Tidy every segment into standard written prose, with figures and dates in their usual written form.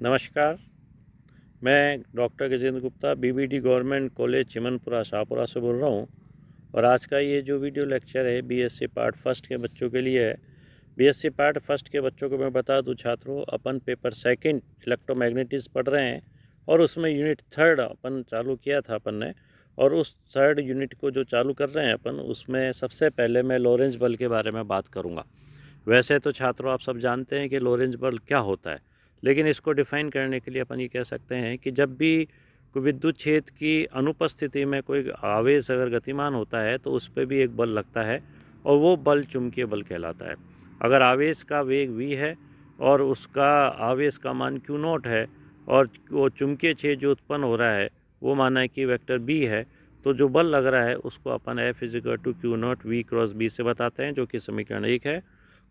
नमस्कार। मैं doctor Gajendra Gupta BBD government college Chimanpura Shahpura से बोल रहा हूँ। और आज का ये जो वीडियो लेक्चर है बीएससी पार्ट फर्स्ट के बच्चों के लिए है। बीएससी पार्ट फर्स्ट के बच्चों को मैं बता दूँ छात्रों, अपन पेपर सेकंड इलेक्ट्रोमैग्नेटिक्स पढ़ रहे हैं और उसमें यूनिट थर्ड अपन चालू किया था अपन ने। और उस थर्ड यूनिट को जो चालू कर रहे हैं अपन, उसमें सबसे पहले मैं लॉरेंज बल के बारे में बात करूँगा। वैसे तो छात्रों आप सब जानते हैं कि लॉरेंज बल क्या होता है, लेकिन इसको डिफ़ाइन करने के लिए अपन ये कह सकते हैं कि जब भी कोई विद्युत क्षेत्र की अनुपस्थिति में कोई आवेश अगर गतिमान होता है तो उस पर भी एक बल लगता है और वो बल चुंबकीय बल कहलाता है। अगर आवेश का वेग v है और उसका आवेश का मान q0 है और वो चुंबकीय क्षेत्र जो उत्पन्न हो रहा है वो माना है कि वेक्टर b है, तो जो बल लग रहा है उसको अपन F = Q0 v cross b से बताते हैं, जो कि समीकरण 1 है।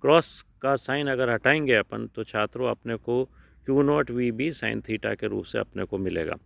क्रॉस का साइन अगर हटाएंगे अपन तो छात्रों अपने को Q0 VB साइन थीटा के रूप से अपने को मिलेगा।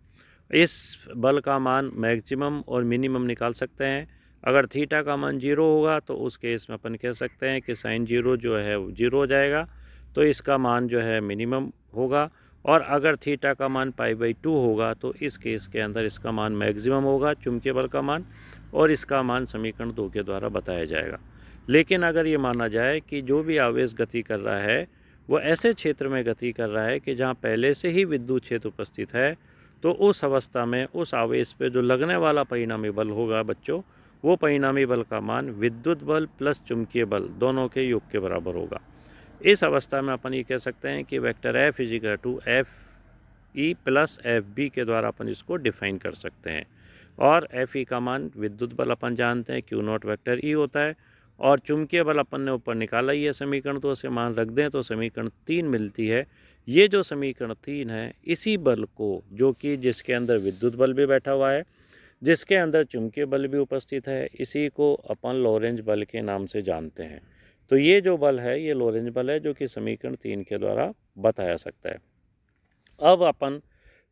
इस बल का मान मैक्सिमम और मिनिमम निकाल सकते हैं। अगर थीटा का मान 0 होगा तो उस केस में अपन कह सकते हैं कि साइन 0 जो है वो 0 हो जाएगा, तो इसका मान जो है मिनिमम होगा। और अगर थीटा का मान π/2 होगा तो इस केस के अंदर इसका मान मैक्सिमम होगा, चुंबकीय बल का मान, और इसका मान समीकरण 2 के द्वारा बताया जाएगा। लेकिन अगर ये माना जाए कि जो भी आवेश गति कर रहा है वो ऐसे क्षेत्र में गति कर रहा है कि जहाँ पहले से ही विद्युत क्षेत्र उपस्थित है, तो उस अवस्था में उस आवेश पे जो लगने वाला परिणामी बल होगा बच्चों, वो परिणामी बल का मान विद्युत बल प्लस चुंबकीय बल दोनों के योग के बराबर होगा। इस अवस्था में अपन ये कह सकते हैं कि वेक्टर F = FE + FB के द्वारा अपन इसको डिफाइन कर सकते हैं। और FE का मान विद्युत बल अपन जानते हैं Q0 वेक्टर E होता है, और चुंबकीय बल अपन ने ऊपर निकाला ही है समीकरण, तो उसे मान रख दें तो समीकरण 3 मिलती है। ये जो समीकरण 3 है, इसी बल को, जो कि जिसके अंदर विद्युत बल भी बैठा हुआ है, जिसके अंदर चुंबकीय बल भी उपस्थित है, इसी को अपन लॉरेंज बल के नाम से जानते हैं। तो ये जो बल है ये लॉरेंज बल है, जो कि समीकरण 3 के द्वारा बताया सकता है। अब अपन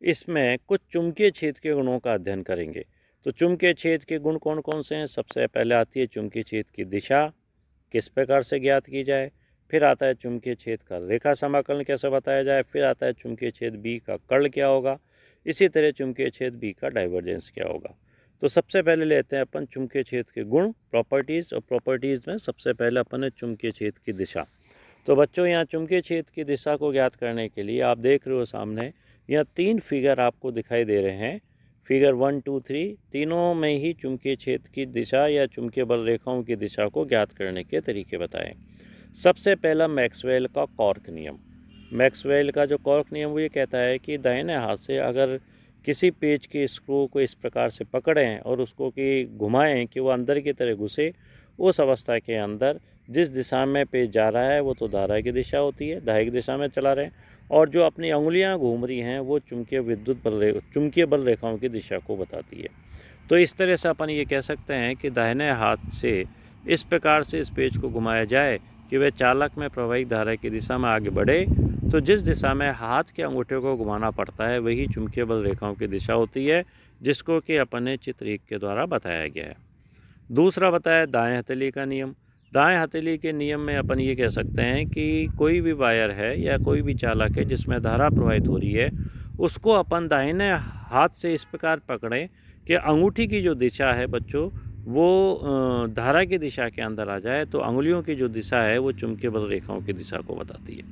इसमें कुछ चुंबकीय क्षेत्र के गुणों का अध्ययन करेंगे। तो चुंबकीय क्षेत्र के गुण कौन कौन से हैं? सबसे पहले आती है चुंबकीय क्षेत्र की दिशा, किस प्रकार से ज्ञात की जाए। फिर आता है चुंबकीय क्षेत्र का रेखा समाकलन कैसे बताया जाए। फिर आता है चुंबकीय क्षेत्र बी का कर्ल क्या होगा। इसी तरह चुंबकीय क्षेत्र बी का डाइवर्जेंस क्या होगा। तो सबसे पहले लेते हैं अपन चुंबकीय क्षेत्र के गुण, प्रॉपर्टीज़। और प्रॉपर्टीज़ में सबसे पहले अपन है चुंबकीय क्षेत्र की दिशा। तो बच्चों यहाँ चुंबकीय क्षेत्र की दिशा को ज्ञात करने के लिए आप देख रहे हो सामने यहाँ 3 फिगर आपको दिखाई दे रहे हैं। फिगर 1, 2, 3 तीनों में ही चुंबकीय क्षेत्र की दिशा या चुंबकीय बल रेखाओं की दिशा को ज्ञात करने के तरीके बताएं। सबसे पहला मैक्सवेल का कॉर्क नियम। मैक्सवेल का जो कॉर्क नियम वो ये कहता है कि दाहिने हाथ से अगर किसी पेच के स्क्रू को इस प्रकार से पकड़ें और उसको कि घुमाएं कि वो अंदर की तरह घुसे, उस अवस्था के अंदर जिस दिशा में पेच जा रहा है वो तो धारा की दिशा होती है, दाहिनी दिशा में चला रहे हैं, और जो अपनी उंगलियां घूम रही हैं वो चुंबकीय बल रेखाओं की दिशा को बताती है। तो इस तरह से अपन ये कह सकते हैं कि दाहिने हाथ से इस प्रकार से इस पेच को घुमाया जाए कि वह चालक में प्रवाहित धारा की दिशा में आगे बढ़े, तो जिस दिशा में हाथ के अंगूठे को घुमाना पड़ता है वही चुंबकीय बल रेखाओं की दिशा होती है, जिसको कि अपन ने चित्र 1 के द्वारा बताया गया है। दूसरा बताया दाएं हथेली का नियम। दाएं हथेली के नियम में अपन ये कह सकते हैं कि कोई भी वायर है या कोई भी चालक है जिसमें धारा प्रवाहित हो रही है, उसको अपन दाहिने हाथ से इस प्रकार पकड़ें कि अंगूठी की जो दिशा है बच्चों वो धारा की दिशा के अंदर आ जाए, तो अंगुलियों की जो दिशा है वो चुंबकीय बल रेखाओं की दिशा को बताती है।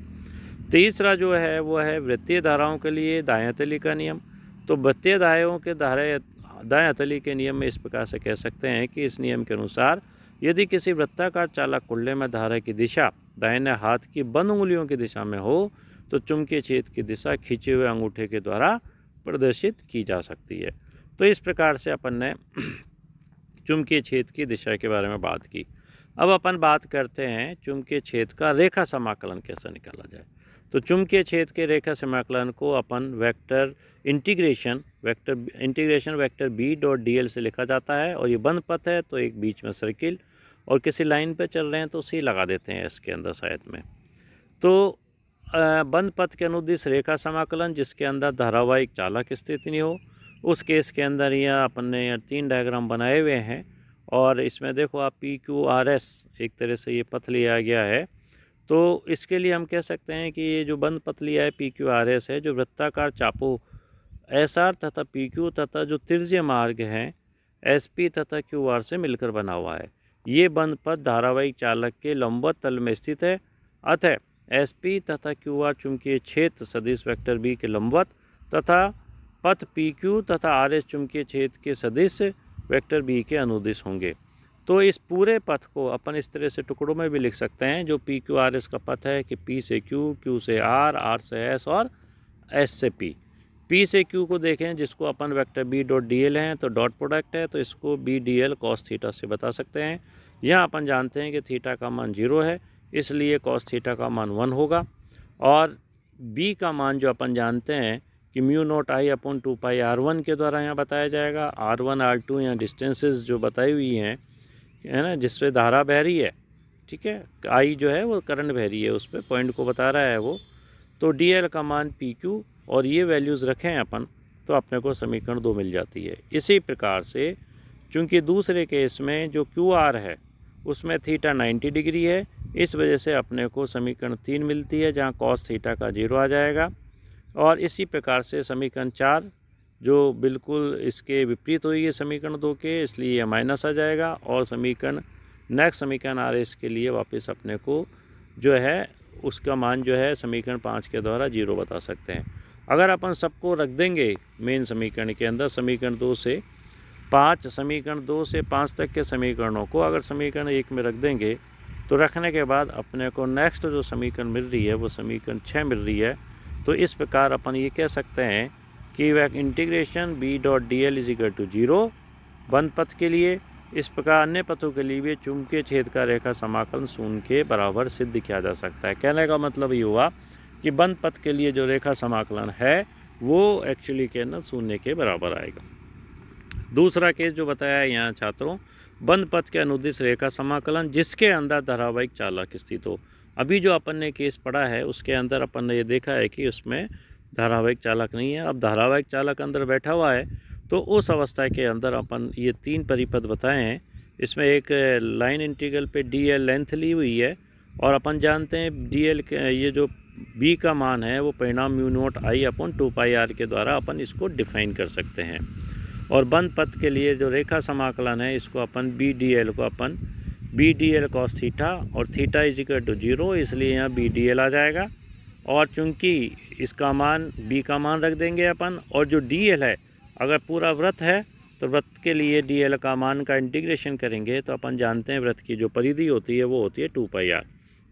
तीसरा जो है वो है वृत्तीय धाराओं के लिए दाएं हथेली का नियम। तो वृत्तीय धाराओं के दाएं हथेली के नियम में इस प्रकार से कह सकते हैं कि इस नियम के अनुसार यदि किसी वृत्ताकार चालक कुंडले में धारा की दिशा दाहिने हाथ की बंद उंगलियों की दिशा में हो तो चुंबकीय क्षेत्र की दिशा खींचे हुए अंगूठे के द्वारा प्रदर्शित की जा सकती है। तो इस प्रकार से अपन ने चुंबकीय क्षेत्र की दिशा के बारे में बात की। अब अपन बात करते हैं चुंबकीय क्षेत्र का रेखा समाकलन कैसे निकाला जाए। तो चुंबकीय क्षेत्र के रेखा समाकलन को अपन वेक्टर इंटीग्रेशन वेक्टर B.dl से लिखा जाता है। और ये बंद पथ है तो एक बीच में सर्किल, और किसी लाइन पे चल रहे हैं तो सी लगा देते हैं इसके अंदर साइड में। तो बंद पथ के अनुदिश रेखा समाकलन जिसके अंदर धारावाहिक चालक स्थिति नहीं हो, उस केस के अंदर यह अपन ने 3 डायग्राम बनाए हुए हैं। और इसमें देखो आप PQRS एक तरह से ये पथ लिया गया है। तो इसके लिए हम कह सकते हैं कि ये जो बंद पतलिया है PQRS है, जो वृत्ताकार चापों SR तथा PQ तथा जो त्रिज्यीय मार्ग हैं SP तथा QR से मिलकर बना हुआ है। ये बंद पथ धारावाहिक चालक के लंबवत तल में स्थित है, अतः SP तथा QR चुंबकीय क्षेत्र सदिश वेक्टर B के लंबवत तथा पथ PQ तथा RS चुंबकीय क्षेत्र के सदिश वेक्टर B के अनुदिश होंगे। तो इस पूरे पथ को अपन इस तरह से टुकड़ों में भी लिख सकते हैं, जो PQRS का पथ है कि P से Q, Q से R, R से S और S से P। P से Q को देखें, जिसको अपन वेक्टर B डॉट DL हैं, तो डॉट प्रोडक्ट है, तो इसको BDL cos थीटा से बता सकते हैं। यहाँ अपन जानते हैं कि थीटा का मान 0 है, इसलिए cos थीटा का मान 1 होगा। और B का मान जो अपन जानते हैं कि mu naught I upon 2 pi R1 के द्वारा यहाँ बताया जाएगा। R1 R2 यहाँ डिस्टेंसेस जो बताई हुई हैं, है ना, जिस पे धारा बह रही है, ठीक है, I जो है वो करंट बह रही है, उस पर पॉइंट को बता रहा है वो। तो DL का मान PQ और ये वैल्यूज़ रखें अपन, तो अपने को समीकरण 2 मिल जाती है। इसी प्रकार से चूँकि दूसरे केस में जो QR है उसमें थीटा 90 डिग्री है, इस वजह से अपने को समीकरण 3 मिलती है, जहाँ cos थीटा का 0 आ जाएगा। और इसी प्रकार से समीकरण 4 जो बिल्कुल इसके विपरीत होगी समीकरण 2 के, इसलिए यह माइनस आ जाएगा। और नेक्स्ट समीकरण RS के लिए वापस अपने को जो है उसका मान जो है समीकरण 5 के द्वारा 0 बता सकते हैं। अगर अपन सबको रख देंगे मेन समीकरण के अंदर, समीकरण 2 से 5 तक के समीकरणों को अगर समीकरण 1 में रख देंगे, तो रखने के बाद अपने को नेक्स्ट जो समीकरण मिल रही है वो समीकरण 6 मिल रही है। तो इस प्रकार अपन ये कह सकते हैं कि वह integration B dot DL is equal to 0 बंद पथ के लिए। इस प्रकार अन्य पथों के लिए भी चुंबकीय क्षेत्र का रेखा समाकलन शून्य के बराबर सिद्ध किया जा सकता है। कहने का मतलब ये हुआ कि बंद पथ के लिए जो रेखा समाकलन है वो एक्चुअली कहना शून्य के बराबर आएगा। दूसरा केस जो बताया है यहाँ छात्रों, बंद पथ के अनुदिश रेखा समाकलन जिसके अंदर धारावाहिक चालक स्थित हो। अभी जो अपन ने केस पढ़ा है उसके अंदर अपन ने ये देखा है कि उसमें धारावाहिक चालक नहीं है। अब धारावाहिक चालक अंदर बैठा हुआ है, तो उस अवस्था के अंदर अपन ये 3 परिपथ बताए हैं। इसमें एक लाइन इंटीग्रल पे DL लेंथ ली हुई है, और अपन जानते हैं DL के ये जो B का मान है वो परिणाम mu naught I upon 2 pi R के द्वारा अपन इसको डिफाइन कर सकते हैं। और बंद पथ के लिए जो रेखा समाकलन है इसको अपन BDL cos थीटा, और थीटा इज इक्वल टू 0, इसलिए यहाँ BDL आ जाएगा। और चूंकि इसका मान B का मान रख देंगे अपन, और जो DL है अगर पूरा वृत्त है तो वृत्त के लिए DL का मान का इंटीग्रेशन करेंगे, तो अपन जानते हैं वृत्त की जो परिधि होती है वो होती है 2 पाई R,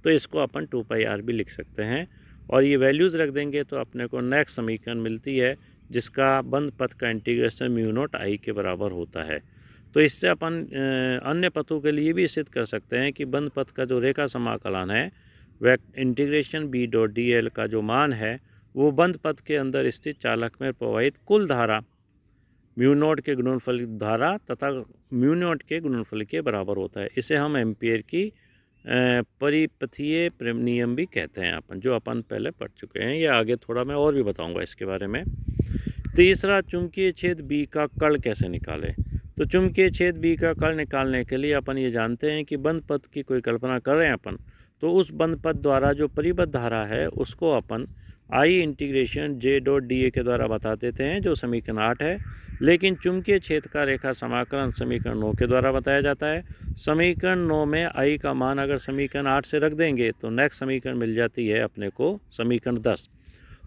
तो इसको अपन 2 पाई R भी लिख सकते हैं। और ये वैल्यूज़ रख देंगे तो अपने को नेक्स्ट समीकरण मिलती है, जिसका बंद पथ का इंटीग्रेशन म्यू नोट I के बराबर होता है। तो इससे अपन अन्य पथों के लिए भी सिद्ध कर सकते हैं कि बंद पथ का जो रेखा समाकलन है वह इंटीग्रेशन B डॉट DL का जो मान है वो बंद पथ के अंदर स्थित चालक में प्रवाहित कुल धारा म्यू नोट के गुणनफल धारा तथा म्यू नोट के गुणनफल के बराबर होता है। इसे हम एम्पियर की परिपथीय नियम भी कहते हैं अपन, जो अपन पहले पढ़ चुके हैं। या आगे थोड़ा मैं और भी बताऊंगा इसके बारे में। तीसरा, चुंबकीय क्षेत्र B का कर्ण कैसे निकालें। तो चुंबकीय क्षेत्र B का कर्ण निकालने के लिए अपन ये जानते हैं कि बंद पथ की कोई कल्पना कर रहे हैं अपन, तो उस बंद पथ द्वारा जो परिबद्ध धारा है उसको अपन I integration J dot DA के द्वारा बता देते हैं, जो समीकरण 8 है। लेकिन चुंबकीय क्षेत्र का रेखा समाकलन समीकरण 9 के द्वारा बताया जाता है। समीकरण 9 में I का मान अगर समीकरण 8 से रख देंगे तो नेक्स्ट समीकरण मिल जाती है अपने को समीकरण 10।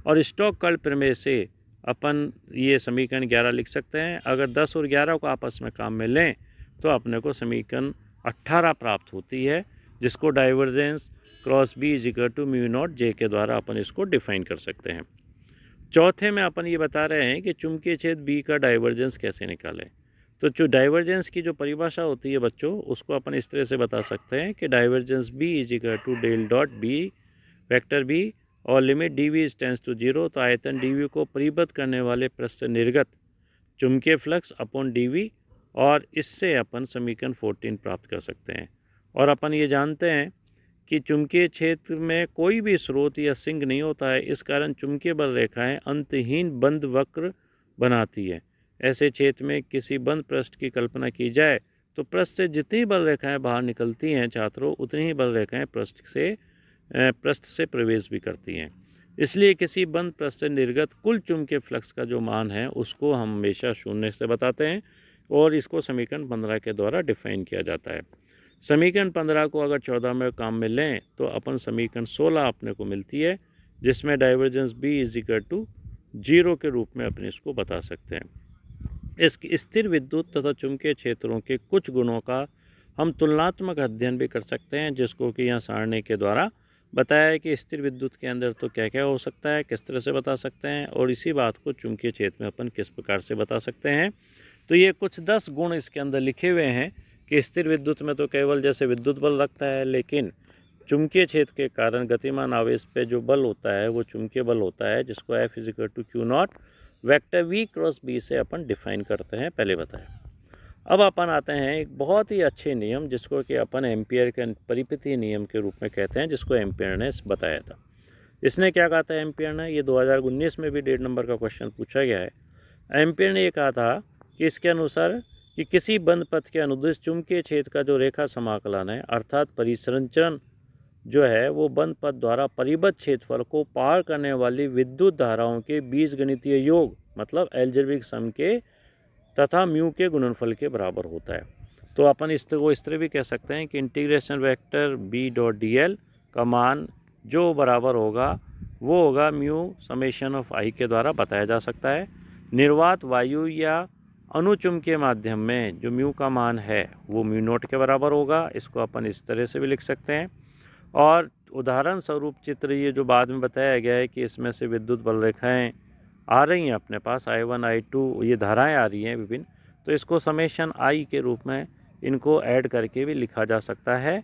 और स्टोक्स कर्ण प्रमेय से अपन ये समीकरण 11 लिख सकते हैं। अगर 10 और 11 को आपस में काम में लें तो अपने को समीकरण 18 प्राप्त होती है, जिसको divergence cross B is equal to mu naught J के द्वारा अपन इसको डिफाइन कर सकते हैं। चौथे में अपन ये बता रहे हैं कि चुंबकीय क्षेत्र B का डाइवर्जेंस कैसे निकालें। तो जो डाइवर्जेंस की जो परिभाषा होती है बच्चों, उसको अपन इस तरह से बता सकते हैं कि divergence B is equal to del dot B vector B और लिमिट dV टेंड्स टू 0। तो आयतन dV को परिबद्ध करने वाले पृष्ठ से निर्गत चुंबकीय फ्लक्स अपॉन dV, और इससे अपन समीकरण 14 प्राप्त कर सकते हैं। और अपन ये जानते हैं कि चुंबकीय क्षेत्र में कोई भी स्रोत या सिंक नहीं होता है, इस कारण चुंबकीय बल रेखाएं अंतहीन बंद वक्र बनाती है। ऐसे क्षेत्र में किसी बंद पृष्ठ की कल्पना की जाए तो पृष्ठ से जितनी बल रेखाएं बाहर निकलती हैं छात्रों, उतनी ही बल रेखाएं पृष्ठ से पृष्ठ से प्रवेश भी करती हैं। इसलिए किसी बंद पृष्ठ से निर्गत कुल चुंबकीय फ्लक्स का जो मान है उसको हम हमेशा शून्य से बताते हैं और इसको समीकरण 15 के द्वारा डिफाइन किया जाता है। समीकरण 15 को अगर 14 में काम में लें तो अपन समीकरण 16 अपने को मिलती है, जिसमें divergence B is equal to 0 के रूप में अपने इसको बता सकते हैं। इस स्थिर विद्युत तथा चुंबकीय क्षेत्रों के कुछ गुणों का हम तुलनात्मक अध्ययन भी कर सकते हैं, जिसको कि यहाँ सारणी के द्वारा बताया है कि स्थिर विद्युत के अंदर तो क्या क्या हो सकता है, किस तरह से बता सकते हैं, और इसी बात को चुंबकीय क्षेत्र में अपन किस प्रकार से बता सकते हैं। तो ये कुछ 10 गुण इसके अंदर लिखे हुए हैं कि स्थिर विद्युत में तो केवल जैसे विद्युत बल रखता है, लेकिन चुंबकीय क्षेत्र के कारण गतिमान आवेश पे जो बल होता है वो चुंबकीय बल होता है, जिसको F is equal to q naught vector V cross B से अपन डिफाइन करते हैं, पहले बताया। अब अपन आते हैं एक बहुत ही अच्छे नियम जिसको कि अपन एम्पियर के परिपथीय नियम के रूप में कहते हैं, जिसको एम्पियर ने बताया था। इसने क्या कहा था एम्पियर ने, ये 2019 में भी 1.5 नंबर का क्वेश्चन पूछा गया है। एम्पियर ने ये कहा था कि इसके अनुसार कि किसी बंद पथ के अनुदिश चुंबकीय क्षेत्र का जो रेखा समाकलन है, अर्थात परिसंचरण जो है वो बंद पथ द्वारा परिबद्ध क्षेत्रफल को पार करने वाली विद्युत धाराओं के बीजगणितीय योग मतलब एल्जेब्रिक सम के तथा म्यू के गुणनफल के बराबर होता है। तो अपन इस तरह भी कह सकते हैं कि integration vector B dot DL का मान जो बराबर होगा वो होगा म्यू समेशन ऑफ I के द्वारा बताया जा सकता है। निर्वात वायु या अनुचुंब के माध्यम में जो म्यू का मान है वो म्यू नोट के बराबर होगा, इसको अपन इस तरह से भी लिख सकते हैं। और उदाहरण स्वरूप चित्र ये जो बाद में बताया गया है कि इसमें से विद्युत बल रेखाएं आ रही हैं अपने पास, I1 I2 ये धाराएं आ रही हैं विभिन्न, तो इसको समेशन I के रूप में इनको ऐड करके भी लिखा जा सकता है।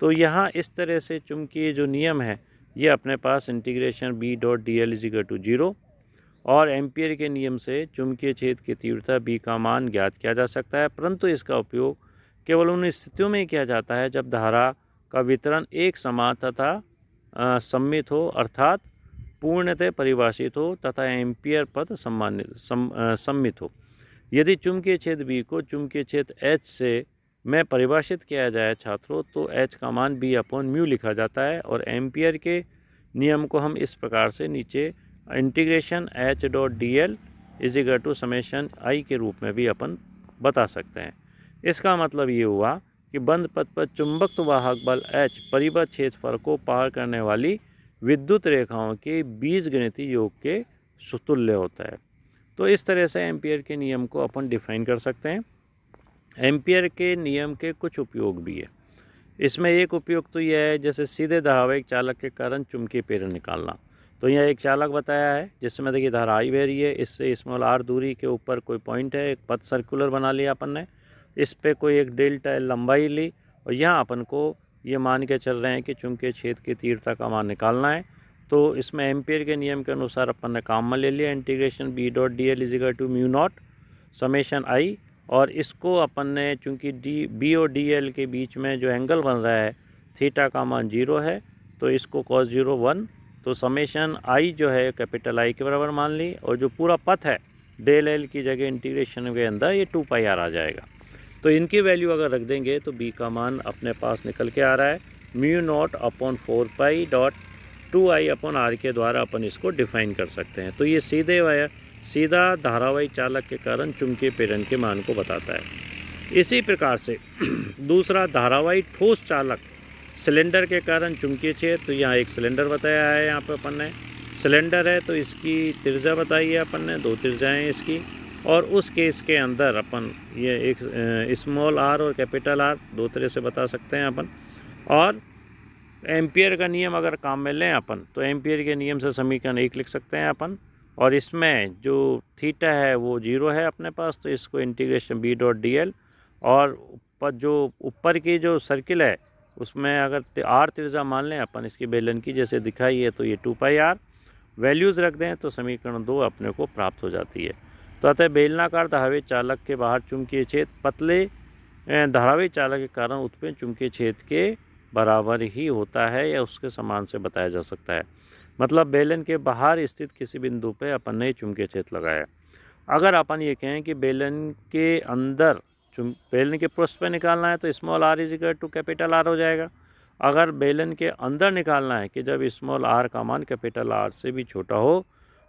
तो यहाँ इस तरह से चुंबकीय जो नियम है ये अपने पास integration B dot DL is equal to 0 और एम्पियर के नियम से चुंबकीय क्षेत्र की तीव्रता B का मान ज्ञात किया जा सकता है, परंतु इसका उपयोग केवल उन स्थितियों में किया जाता है जब धारा का वितरण एक समान तथा सम्मित हो, अर्थात पूर्णतः परिभाषित हो तथा एम्पियर पद सम्मित हो। यदि चुंबकीय क्षेत्र B को चुंबकीय क्षेत्र H से में परिभाषित किया जाए छात्रों, तो H का मान B अपॉन म्यू लिखा जाता है और एम्पियर के नियम को हम इस प्रकार से नीचे इंटीग्रेशन H डॉट DL is equal to summation I के रूप में भी अपन बता सकते हैं। इसका मतलब ये हुआ कि बंद पथ पर चुंबकत्व वाहक बल H परिबद्ध क्षेत्रफल को पार करने वाली विद्युत रेखाओं के बीजगणितीय योग के तुल्य होता है। तो इस तरह से एम्पियर के नियम को अपन डिफाइन कर सकते हैं। एम्पियर के नियम के कुछ उपयोग भी है। इसमें एक उपयोग तो यह है जैसे सीधे धारावाहिक चालक के कारण चुंबकीय प्रेरण निकालना। तो यहाँ एक चालक बताया है जिसमें देखिए धारा I बह रही है, इससे स्मॉल r दूरी के ऊपर कोई पॉइंट है, एक पथ सर्कुलर बना लिया अपन ने, इस पे कोई एक डेल्टा लंबाई ली और यहाँ अपन को ये मान के चल रहे हैं कि चुंबकीय क्षेत्र की तीव्रता का मान निकालना है। तो इसमें एम्पियर के नियम के अनुसार अपन ने काम में ले लिया integration B dot DL is equal to mu naught summation I, और इसको अपन ने चूँकि B और DL के बीच में जो एंगल बन रहा है थीटा का मान 0 है, तो इसको cos 0 1, तो समेशन I जो है कैपिटल I के बराबर मान ली, और जो पूरा पथ है डेल L की जगह इंटीग्रेशन के अंदर ये 2πr आ जाएगा। तो इनकी वैल्यू अगर रख देंगे तो B का मान अपने पास निकल के आ रहा है mu naught upon 4π dot 2I upon R के द्वारा अपन इसको डिफाइन कर सकते हैं। तो ये सीधा धारावाहिक चालक के कारण चुंबकीय प्रेरण के मान को बताता है। इसी प्रकार से दूसरा धारावाहिक ठोस चालक सिलेंडर के कारण चुंबकीय क्षेत्र, तो यहाँ एक सिलेंडर बताया है, यहाँ पे अपन ने सिलेंडर है तो इसकी त्रिज्या बताई है अपन ने, 2 त्रिज्याएँ हैं इसकी, और उस केस के अंदर अपन ये एक स्मॉल r और कैपिटल R 2 तरह से बता सकते हैं अपन। और एम्पियर का नियम अगर काम में लें अपन तो एम्पियर के नियम से समीकरण 1 लिख सकते हैं अपन, और इसमें जो थीटा है वो 0 है अपने पास, तो इसको इंटीग्रेशन B डॉट DL, और जो ऊपर की जो सर्किल है उसमें अगर r त्रिज्या मान लें अपन इसकी बेलन की जैसे दिखाई है, तो ये 2πr वैल्यूज़ रख दें तो समीकरण 2 अपने को प्राप्त हो जाती है। तो अतः बेलनाकार धारावाहिक चालक के बाहर चुंबकीय क्षेत्र पतले धारावाहिक चालक के कारण उत्पन्न चुंबकीय क्षेत्र के बराबर ही होता है या उसके समान से बताया जा सकता है। मतलब बेलन के बाहर स्थित किसी बिंदु पे अपन ने चुंबकीय क्षेत्र लगाया। अगर अपन ये कहें कि बेलन के अंदर बेलन के पृष्ठ पे निकालना है तो small r is equal to capital R हो जाएगा, अगर बेलन के अंदर निकालना है कि जब स्मॉल आर का मान कैपिटल आर से भी छोटा हो,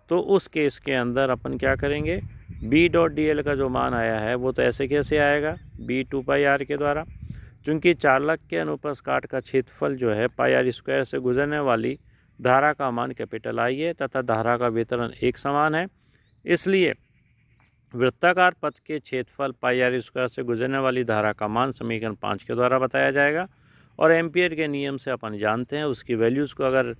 तो उस केस के अंदर अपन क्या करेंगे, बी डॉट डी एल का जो मान आया है वो तो ऐसे कैसे आएगा, बी 2 पाई आर के द्वारा। चूँकि चालक के अनुप्रस्थ काट का क्षेत्रफल जो है पाई आर स्क्वायर से गुजरने वाली धारा का मान कैपिटल आई है तथा धारा का वितरण एक समान है, इसलिए वृत्ताकार पथ के क्षेत्रफल पाई आर स्क्वायर से गुजरने वाली धारा का मान समीकरण 5 के द्वारा बताया जाएगा। और एम्पियर के नियम से अपन जानते हैं उसकी वैल्यूज़ को अगर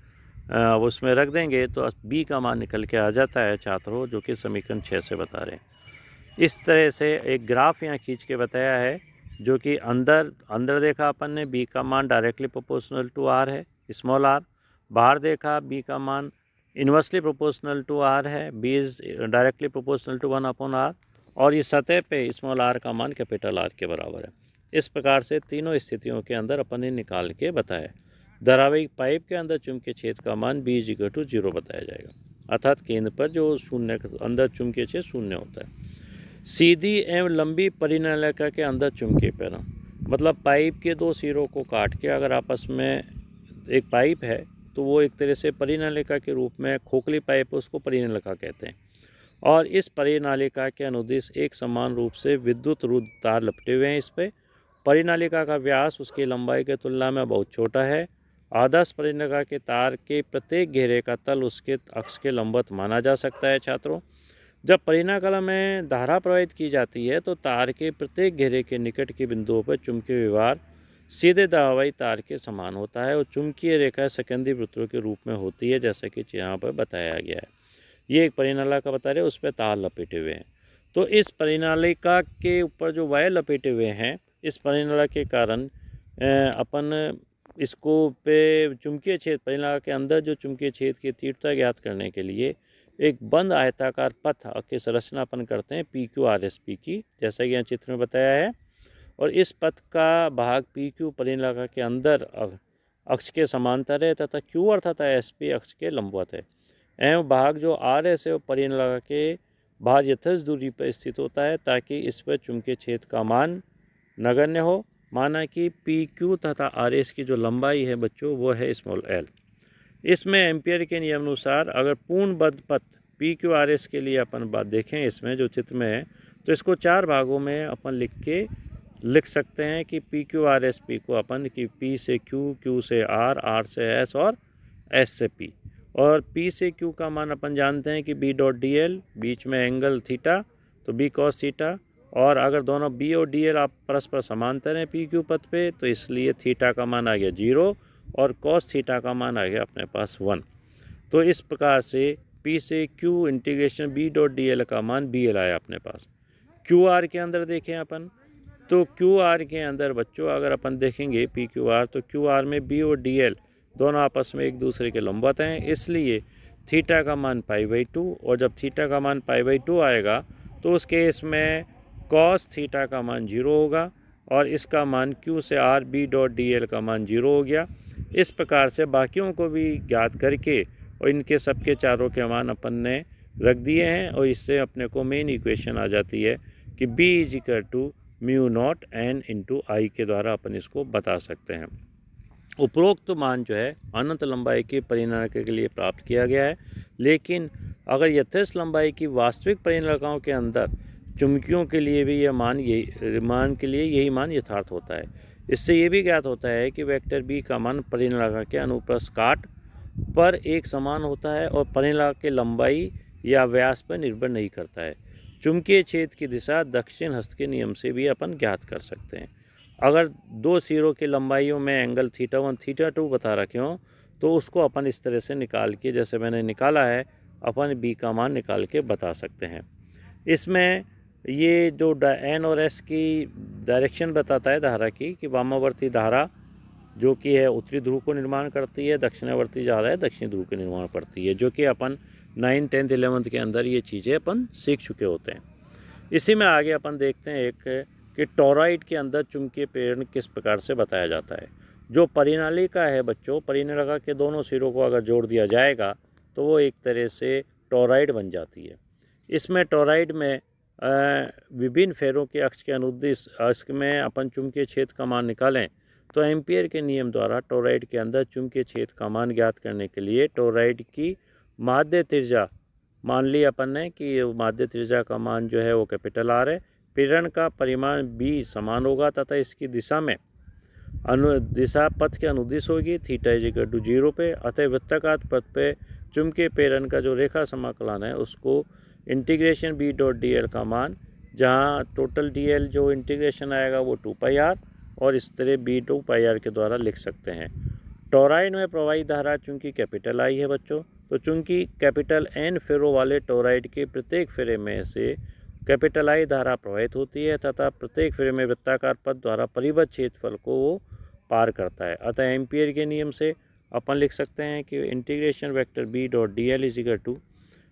उसमें रख देंगे तो बी का मान निकल के आ जाता है छात्रों, जो कि समीकरण 6 से बता रहे हैं। इस तरह से एक ग्राफ यहाँ खींच के बताया है, जो कि अंदर देखा अपन ने बी का मान डायरेक्टली प्रोपोर्शनल टू आर है, स्मॉल आर। बाहर देखा बी का मान इन्वर्सली प्रोपोर्शनल टू आर है, B is directly proportional to 1/r। और इस सतह पे स्मॉल आर का मान कैपिटल आर के बराबर है। इस प्रकार से तीनों स्थितियों के अंदर अपन ने निकाल के बताया। धारावाहिक पाइप के अंदर चुंबकीय क्षेत्र का मान B = 0 बताया जाएगा, अर्थात केंद्र पर जो शून्य अंदर चुंबकीय क्षेत्र शून्य होता है। सीधी एवं लंबी परिनालिका के अंदर चुंबकीय प्रेरण, मतलब पाइप के दो सिरों को काट के अगर आपस में एक पाइप है तो वो एक तरह से परिनालिका के रूप में, खोखली पाइप उसको परिनालिका कहते हैं। और इस परिनालिका के अनुदिश एक समान रूप से विद्युत रुद्ध तार लपटे हुए हैं। इस पर परिनालिका का व्यास उसकी लंबाई की तुलना में बहुत छोटा है। आदर्श परिनालिका के तार के प्रत्येक घेरे का तल उसके अक्ष के लंबवत माना जा सकता है। छात्रों, जब परिनालिका में धारा प्रवाहित की जाती है तो तार के प्रत्येक घेरे के निकट के बिंदुओं पर चुंबकीय व्यवहार सीधे धारावाही तार के समान होता है और चुंबकीय रेखा सेकेंडरी वृत्तों के रूप में होती है, जैसा कि यहाँ पर बताया गया है। ये एक परिनालिका बता रहे हैं, उस पर तार लपेटे हुए हैं। तो इस परिनालिका के ऊपर जो वायर लपेटे हुए हैं, इस परिनालिका के कारण अपन इसको पे चुंबकीय क्षेत्र, परिनालिका के अंदर जो चुंबकीय क्षेत्र की तीव्रता ज्ञात करने के लिए एक बंद आयताकार पथ की संरचना अपन करते हैं PQRSP की, जैसा कि यहाँ चित्र में बताया है। और इस पथ का भाग PQ परिनालिका के अंदर अक्ष के समांतर है तथा Q अर्थात SP अक्ष के लंबवत है, एवं भाग जो RS है वो परिनालिका के बाहर यथेष्ट दूरी पर स्थित होता है ताकि इस पर चुंबकीय क्षेत्र का मान नगण्य हो। माना कि PQ तथा RS की जो लंबाई है बच्चों वो है स्मॉल l। इसमें एम्पियर के नियम अनुसार अगर पूर्णबद्ध पथ PQRS के लिए अपन बात देखें, इसमें जो चित्र में है, तो इसको 4 भागों में अपन लिख सकते हैं कि PQRSP को अपन कि P से Q, Q से R, R से S और S से P। और P से Q का मान अपन जानते हैं कि B.dl, बीच में एंगल थीटा तो B cos थीटा, और अगर दोनों B और dl आप परस्पर समांतर हैं PQ पथ पे तो इसलिए थीटा का मान आ गया 0 और cos थीटा का मान आ गया अपने पास 1। तो इस प्रकार से P से Q इंटीग्रेशन B.dl का मान BL आया अपने पास। QR के अंदर देखें अपन, तो QR के अंदर बच्चों अगर अपन देखेंगे PQR, तो QR में B और DL दोनों आपस में एक दूसरे के लंबवत हैं, इसलिए थीटा का मान π/2। और जब थीटा का मान π/2 आएगा तो उस केस में cos थीटा का मान 0 होगा और इसका मान Q से R B.dl का मान 0 हो गया। इस प्रकार से बाकियों को भी ज्ञात करके और इनके सबके चारों के मान अपन ने रख दिए हैं और इससे अपने को मेन इक्वेशन आ जाती है कि B = μ0 n × I के द्वारा अपन इसको बता सकते हैं। उपरोक्त मान जो है अनंत लंबाई की परिनालिका के लिए प्राप्त किया गया है, लेकिन अगर यथेष्ट लंबाई की वास्तविक परिनालिकाओं के अंदर चुंबकियों के लिए भी यह मान यही मान यथार्थ होता है। इससे ये भी ज्ञात होता है कि वेक्टर B का मान परिनालिका के अनुप्रस्थ काट पर एक समान होता है और परिनालिका की लंबाई या व्यास पर निर्भर नहीं करता है। चुंबकीय क्षेत्र की दिशा दक्षिण हस्त के नियम से भी अपन ज्ञात कर सकते हैं। अगर दो सिरों की लंबाइयों में एंगल θ1 θ2 बता रखे हों तो उसको अपन इस तरह से निकाल के, जैसे मैंने निकाला है, अपन B का मान निकाल के बता सकते हैं। इसमें ये जो N और S की डायरेक्शन बताता है धारा की, कि वामावर्ती धारा जो कि है उत्तरी ध्रुव को निर्माण करती है, दक्षिणावर्ती धारा है दक्षिणी ध्रुव के निर्माण करती है, जो कि अपन 9th 10th 11th के अंदर ये चीज़ें अपन सीख चुके होते हैं। इसी में आगे अपन देखते हैं एक कि टॉरॉइड के अंदर चुंबकीय प्रेरण किस प्रकार से बताया जाता है। जो परिनालिका है बच्चों, परिनालिका के दोनों सिरों को अगर जोड़ दिया जाएगा तो वो एक तरह से टॉरॉइड बन जाती है। इसमें टॉरॉइड में विभिन्न फेरों के अक्ष के अनुदिश अक्ष में अपन चुंबकीय क्षेत्र का मान निकालें तो एम्पियर के नियम द्वारा टोरॉइड के अंदर चुंबकीय क्षेत्र का मान ज्ञात करने के लिए टोरॉइड की माध्य त्रिज्या मान ली अपन ने कि माध्य त्रिज्या का मान जो है वो कैपिटल R है। पीड़न का परिमाण B समान होगा तथा इसकी दिशा में दिशा पथ के अनुदिश होगी। थीटा इज इक्वल टू 0 पे। अतः वृत्ताकार पथ पे चुंबकीय प्रेरण का जो रेखा समाकलन है उसको इंटीग्रेशन B डॉट DL का मान, जहाँ टोटल DL जो इंटीग्रेशन आएगा वो 2πr और इस तरह B 2πr के द्वारा लिख सकते हैं। टोरॉइड में प्रवाही धारा चूंकि कैपिटल I है बच्चों, तो चूंकि कैपिटल N फेरो वाले टोरॉइड के प्रत्येक फेरे में से कैपिटल I धारा प्रवाहित होती है तथा प्रत्येक फेरे में वृत्ताकार पथ द्वारा परिबद्ध क्षेत्रफल को वो पार करता है। अतः एम्पियर के नियम से अपन लिख सकते हैं कि integration vector B dot DL is equal to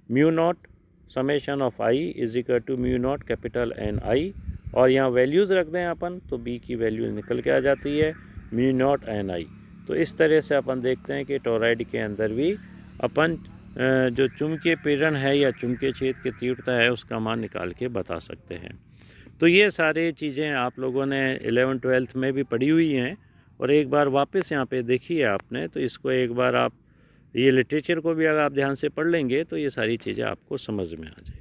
mu naught summation of I is equal to mu naught capital NI, और यहाँ वैल्यूज़ रख दें अपन तो B की वैल्यू निकल के आ जाती है म्यू नॉट NI। तो इस तरह से अपन देखते हैं कि टोरॉइड के अंदर भी अपन जो चुंबकीय पीड़न है या चुंबकीय क्षेत्र की तीव्रता है उसका मान निकाल के बता सकते हैं। तो ये सारी चीज़ें आप लोगों ने 11th-12th में भी पढ़ी हुई हैं, और एक बार वापस यहाँ पे देखिए आपने, तो इसको एक बार आप ये लिटरेचर को भी अगर आप ध्यान से पढ़ लेंगे तो ये सारी चीज़ें आपको समझ में आ जाएगी।